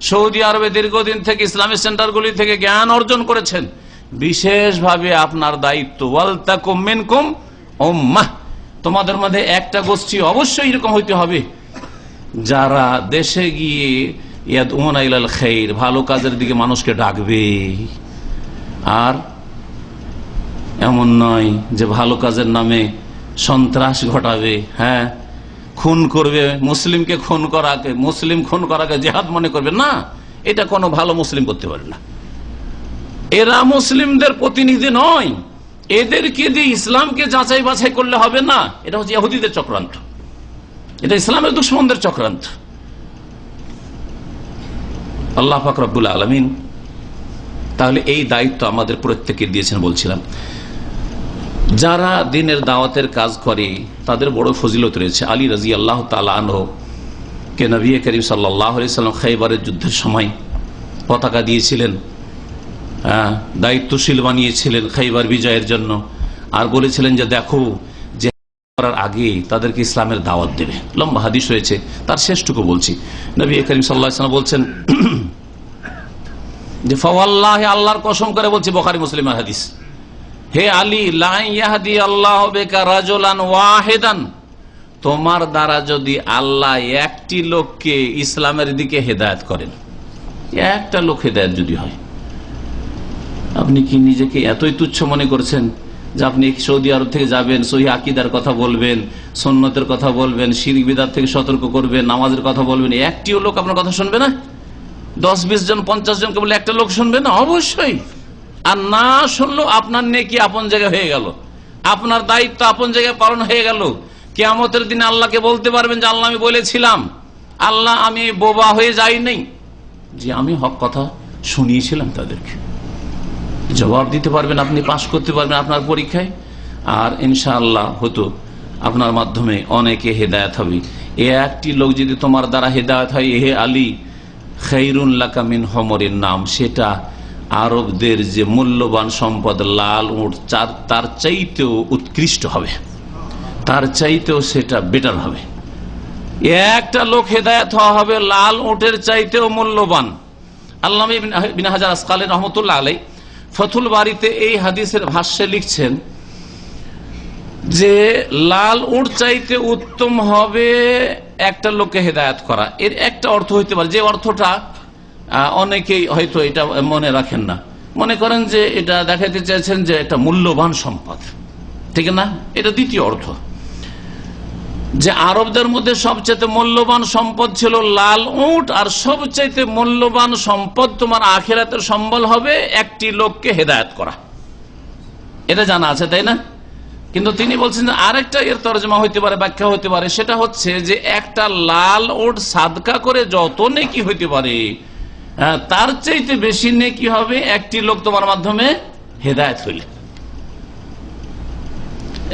Saudi আরবে দীর্ঘদিন থেকে ইসলামিক সেন্টারগুলি থেকে জ্ঞান অর্জন করেছেন, বিশেষভাবে আপনার দায়িত্ব, ওয়ালতাকুম মিনকুম উম্মাহ, তোমাদের মধ্যে একটা গোষ্ঠী অবশ্যই এরকম হইতে হবে যারা দেশে গিয়ে ইয়াদউনা ইলাল খাইর, ভালো কাজের দিকে মানুষকে ডাকবে। আর এমন নয় যে ভালো কাজের নামে সন্ত্রাস ঘটাবে, হ্যাঁ, খুন করবে, মুসলিম খুন করাকে জিহাদ মনে করবে না, এটা কোনো ভালো মুসলিম করতে পারে না। এরা মুসলিমদের প্রতিনিধি নয়, এদেরকে দিয়ে ইসলামকে যাচাই বাছাই করলে হবে না। এটা হচ্ছে ইহুদিদের চক্রান্ত, এটা ইসলামের দুশমনদের চক্রান্ত। আল্লাহ পাক রব্বুল আলামিন তাহলে এই দায়িত্ব আমাদের প্রত্যেককে দিয়েছেন। বলছিলাম, যারা দ্বীনের দাওয়াতের কাজ করে তাদের বড় ফজিলত রয়েছে। আলী রাদিয়াল্লাহু তাআলা আনহু কে নবী করিম সাল্লাল্লাহু আলাইহি ওয়াসাল্লাম খায়বারের যুদ্ধের সময় পতাকা দিয়েছিলেন, দায়িত্বশীল বানিয়েছিলেন খায়বার বিজয়ের জন্য, আর বলেছিলেন যে দেখো, যে করার আগে তাদেরকে ইসলামের দাওয়াত দেবে। লম্বা হাদিস রয়েছে, তার শেষটুকু বলছি। নবী করিম সাল্লাল্লাহু আলাইহি ওয়াসাল্লাম বলছেন যে ফাওয়াল্লাহি, আল্লাহর কসম করে বলছি, বুখারী মুসলিমের হাদিস, হে আলী, লা ইয়াহদি আল্লাহু বিকা রাজুলান ওয়াহিদান, তোমার দ্বারা যদি আল্লাহ একটি লোককে ইসলামের দিকে হেদায়েত করেন, একটা লোক হেদায়েত যদি হয়, আপনি কি নিজেকে এতই তুচ্ছ মনে করছেন যে আপনি সৌদি আরব থেকে যাবেন, সহিহ আকীদার কথা বলবেন, সুন্নতের কথা বলবেন, শিরক বিদআত থেকে সতর্ক করবেন, নামাজের কথা বলবেন, একটিও লোক আপনার কথা শুনবে না? 10-20 জন 50 জনকে বলে একটা লোক শুনবে না? অবশ্যই। আর না শুনলেও আপনার নেকি আপন জায়গায় হয়ে গেল, আপনার দায়িত্ব আপন জায়গায় পালন হয়ে গেল। কিয়ামতের দিনে আল্লাহকে বলতে পারবেন যে আল্লাহ, আমি বলেছিলাম, আল্লাহ আমি বোবা হয়ে যাই নাই, যে আমি হক কথা শুনিয়েছিলাম তাদেরকে। জবাব দিতে পারবেন, আপনি পাশ করতে পারবেন আপনার পরীক্ষায়, আর ইনশাআল্লাহ হতো আপনার মাধ্যমে অনেকে হেদায়েত হবে। এ একটি লোক যদি তোমার দ্বারা হেদায়েত হয়, হে আলী, খায়রুন লাকা মিন হুমরিন নাম, সেটা আরবদের যে মূল্যবান সম্পদ লাল উট, তার চাইতেও উৎকৃষ্ট হবে, তার চাইতেও সেটা বেটার হবে। একটা লোক হেদায়েত হওয়া হবে লাল উটের চাইতেও মূল্যবান। আল্লামা ইবনে হাজার আসকালী রাহমাতুল্লাহ আলাইহি ফতুল বারীতে এই হাদিসের ভাষ্যে লিখছেন যে লাল উট চাইতে উত্তম হবে একটা লোককে হেদায়েত করা। এর একটা অর্থ হইতে পারে, যে অর্থটা অনেকেই হয়তো এটা মনে রাখেন না, মনে করেন যে এটা দেখাইতে চাইছেন যে এটা মূল্যবান সম্পদ, ঠিক না? এটা দ্বিতীয় অর্থ, যে আরবদের মধ্যে সবচেয়ে মূল্যবান সম্পদ ছিল লাল উট, আর সবচেয়ে মূল্যবান সম্পদ তোমার আখিরাতের সম্বল হবে একটি লোককে হেদায়েত করা। এটা জানা আছে, তাই না? কিন্তু তিনি বলছেন আরেকটা এর তরজমা হইতে পারে, ব্যাখ্যা হইতে পারে, সেটা হচ্ছে যে একটা লাল উট সাদকা করে যত নেকি হইতে পারে, তার চাইতে বেশি নেকি হবে একটি লোক তোমার মাধ্যমে হেদায়েত হইলে।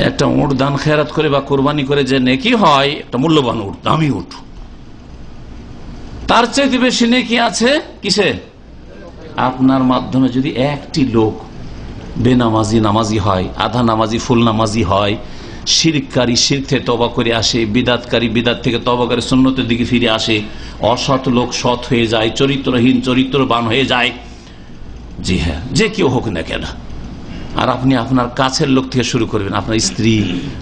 একটা উট দান খেরাত করে বা কোরবানি করে যে নেকি হয়, একটা মূল্যবান উট, দামি উট, তার চাইতে বেশি নেকি আছে কিসে? আপনার মাধ্যমে যদি একটি লোক বেনামাজি নামাজি হয়, আধা নামাজি ফুল নামাজি হয়, শিরককারী শিরক থেকে তওবা করে আসে, বিদআতকারী বিদআত থেকে তওবা করে সুন্নতের দিকে ফিরে আসে, অসৎ লোক সৎ হয়ে যায়, চরিত্রহীন চরিত্রবান হয়ে যায়, জি হ্যাঁ, যে কেউ হোক না কেন, আর আপনি আপনার কাছের লোক থেকে শুরু করবেন, আপনার স্ত্রী,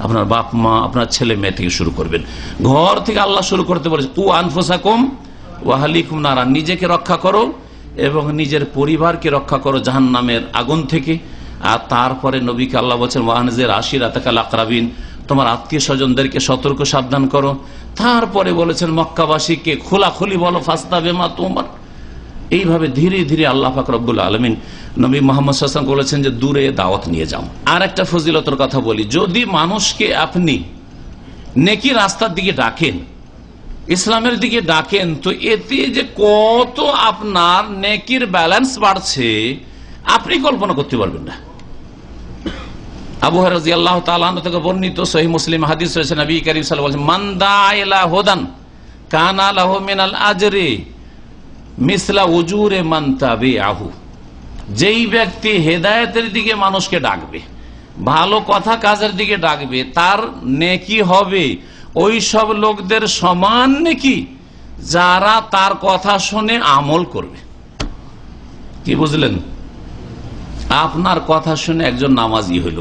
আপনার বাপ মা, আপনার ছেলে মেয়ে থেকে শুরু করবেন, ঘর থেকে আল্লাহ শুরু করতে বলেছে, কু আনফুসাকুম ওয়া আহলিকুম নারা, নিজেকে রক্ষা করো এবং নিজের পরিবারকে রক্ষা করো জাহান্নামের আগুন থেকে। আর তারপরে নবীকে আল্লাহ বলছেন ওয়ানজির আশিরাতাকাল আকরাবিন, তোমার আত্মীয় স্বজনদেরকে সতর্ক সাবধান করো। তারপরে বলেছেন মক্কাবাসীকে খোলাখুলি বলো, ফাস্তাবিমা তুমার। এইভাবে ধীরে ধীরে আল্লাহ পাক রব্বুল আলামিন নবী মুহাম্মদ সাল্লাল্লাহু আলাইহি ওয়াসাল্লাম বলেছেন যে দূরে দাওয়াত নিয়ে যাও। আর একটা ফজিলতের কথা বলি, যদি মানুষকে আপনি নেকি রাস্তার দিকে ডাকেন, ইসলামের দিকে ডাকেন, তো এতে যে কত আপনার নেকির ব্যালেন্স বাড়ছে আপনি কল্পনা করতে পারবেন না। আবু হুরায়রা রাদিয়াল্লাহু তাআলা আনহু থেকে বর্ণিত সহিহ মুসলিম হাদিস রয়েছে, নবী করিম সাল্লাল্লাহু আলাইহি ওয়াসাল্লাম বলেন, মান দাআ ইলা হুদান কানা লাহু মিনাল আজরি মিসলা উজুরে মান তাবিআহু। যেই ব্যক্তি হেদায়েতের দিকে মানুষকে ডাকবে, ভালো কথা কাজের দিকে ডাকবে, তার নেকি হবে ওই সব লোকদের সমান নেকি যারা তার কথা শুনে আমল করবে। কি বুঝলেন? আপনার কথা শুনে একজন নামাজি হইল,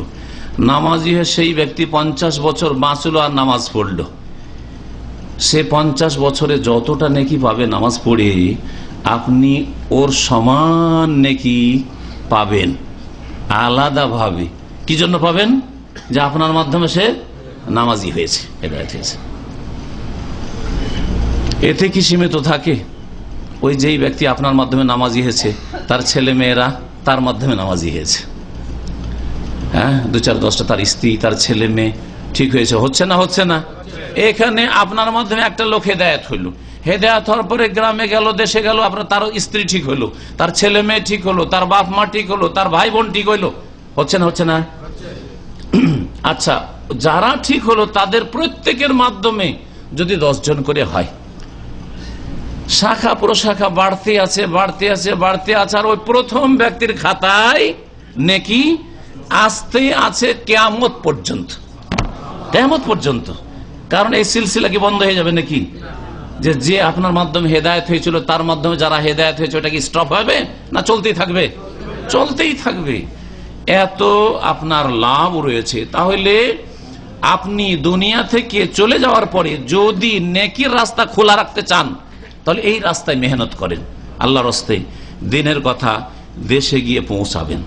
নামাজি হয়ে সেই ব্যক্তি 50 বছর বাঁচল আর নামাজ পড়ল, সে 50 বছরে যতটা নেকি পাবে নামাজ পড়ে, আপনি ওর সমান নেকি পাবেন আলাদাভাবে। কি জন্য পাবেন? যে আপনার মাধ্যমে সে নামাজি হয়েছে, হেদায়েত হয়েছে। এতে কি সীমিত থাকে? ওই যেই ব্যক্তি আপনার মাধ্যমে নামাজি হয়েছে, তার ছেলে মেয়েরা তার মাধ্যমে নামাজি হয়েছে, হ্যাঁ, 2-4-10টা তার স্ত্রী, তার ছেলে মেয়ে ঠিক হয়েছে, হচ্ছে না? হচ্ছে না? এখানে আপনার মাধ্যমে একটা লোক হেদায়েত হইল, হেদায়েত হওয়ার পরে গ্রামে গেল, দেশে গেল, আপনার তার স্ত্রী ঠিক হইলো, তার ছেলে মেয়ে ঠিক হলো, তার বাপ মা ঠিক হলো, তার ভাই বোন ঠিক হইলো, হচ্ছে না? হচ্ছে না? আচ্ছা, যারা ঠিক হলো তাদের প্রত্যেকের মাধ্যমে যদি 10 জন করে হয়, শাখা প্রশাখা বাড়তে আছে, বাড়তে আছে, বাড়তে আছে, আর ওই প্রথম ব্যক্তির খাতায় নেকি আসতে আছে কিয়ামত পর্যন্ত। কিয়ামত পর্যন্ত। কারণ এই সিলসিলা কি বন্ধ হয়ে যাবে নাকি? যে আপনার মাধ্যমে হেদায়েত হয়েছিল, তার মাধ্যমে যারা হেদায়েত হয়েছে, ওটা কি স্টপ হবে না চলতেই থাকবে? চলতেই থাকবে। এত আপনার লাভ রয়েছে। তাহলে আপনি দুনিয়া থেকে চলে যাওয়ার পরে যদি নেকির রাস্তা খোলা রাখতে চান, তাহলে এই রাস্তায় মেহনত করেন, আল্লাহর রাস্তায় দিনের কথা দেশে গিয়ে পৌঁছাবেন।